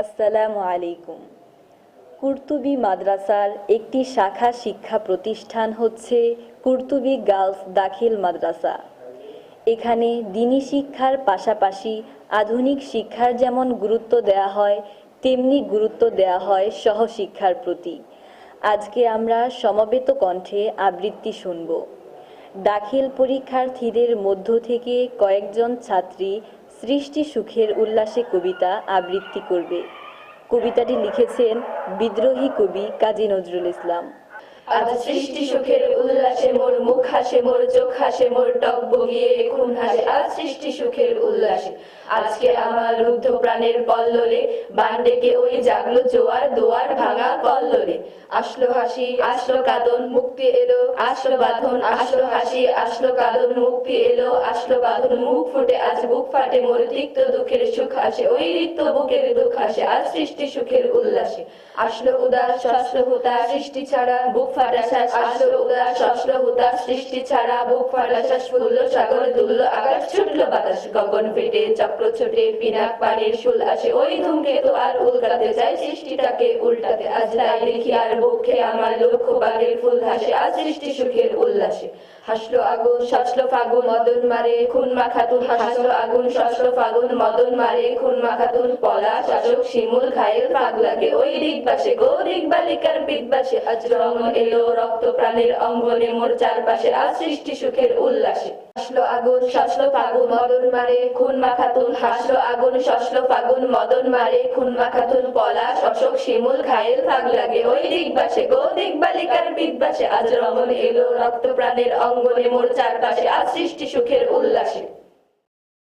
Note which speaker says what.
Speaker 1: আসসালামু আলাইকুম। কুর্তুবী মাদ্রাসার একটি শাখা শিক্ষা প্রতিষ্ঠান হচ্ছে কুর্তুবী গার্লস দাখিল মাদ্রাসা। এখানে দ্বীনি শিক্ষার পাশাপাশি আধুনিক শিক্ষার যেমন গুরুত্ব দেওয়া হয়, তেমনি গুরুত্ব দেওয়া হয় সহশিক্ষার প্রতি। আজকে আমরা সমবেত কণ্ঠে আবৃত্তি শুনব। দাখিল পরীক্ষার্থীদের মধ্য থেকে কয়েকজন ছাত্রী সৃষ্টি সুখের উল্লাসে কবিতা আবৃত্তি করবে। কবিতাটি লিখেছেন বিদ্রোহী কবি কাজী নজরুল ইসলাম।
Speaker 2: আজ সৃষ্টি সুখের উল্লাসে মোর মুখ হাসে, মোর চোখ হাসে, মোর টক বগিয়ে খুন হাসে। আজ সৃষ্টি সুখের উল্লাসে আজকে আমার রুদ্ধ প্রাণের পল্ললে বান ডেকে ওই জাগলো জোয়ার, দোয়ার ভাঙা কল্লোলে। আসলো হাসি, আসলো কাঁদন, মুক্তি এলো, আসলো বাঁধন, আসলো হাসি, আসলো কাঁদন, মুক্তি এলো, আসলো বাঁধন। মুখ ফুটে আজ বুক ফাটে, মোর তিক্ত দুঃখের সুখ আসে, ওই রিক্ত বুকের দুঃখ আসে। আজ সৃষ্টি সুখের উল্লাসে আসলো উদাস, আসলো হুতাশ, সৃষ্টি ছাড়া বুক ফাটা শ্বাস। আসলো উদাস, আসলো হুতাশ, সৃষ্টি ছাড়া বুক ফাটা শ্বাস। ফুললো সাগর, দুললো আকাশ, ছুটলো বাতাস, গগন ফেটে চক্র ছোটে, পিনাক পানির শুল আসে, ওই ধূমকেতু আর উল্কাতে চাই সৃষ্টিটাকে উল্টাতে। আজ তাই দেখি আর বক্ষে আমার লক্ষ্য বাগের ফুল হাসে। আজ সৃষ্টি সুখের উল্লাসে হাসলো আগুন, শাসলো ফাগুন, মদন মারে খুন মাখাতুন। হাসলো আগুন, শাসলো ফাগুন, মদন মারে খুন মাখাতুন। পলা শাসক শিমুল ঘায়েল ফাগ লাগে, ওই দিগবাসে গো দিগবালিকার বিদবাসে। আজ রং এলো রক্ত প্রাণের অঙ্গনে মোর চারপাশে। আজ সৃষ্টি সুখের উল্লাসে হাসলো আগুন, শাসলো ফাগুন, মদন মারে খুন মাখাতুন। হাসলো আগুন, শাসলো ফাগুন, মদন মারে খুন মাখাতুন। পলা শাসক শিমুল ঘায়েল ফাগ লাগে, ওই দিগবাসে গো দিগবালিকার বিদবাসে। আজ রং এলো রক্ত প্রাণের অঙ্গনে মোর চারপাশে। আজ সৃষ্টি সুখের উল্লাসে।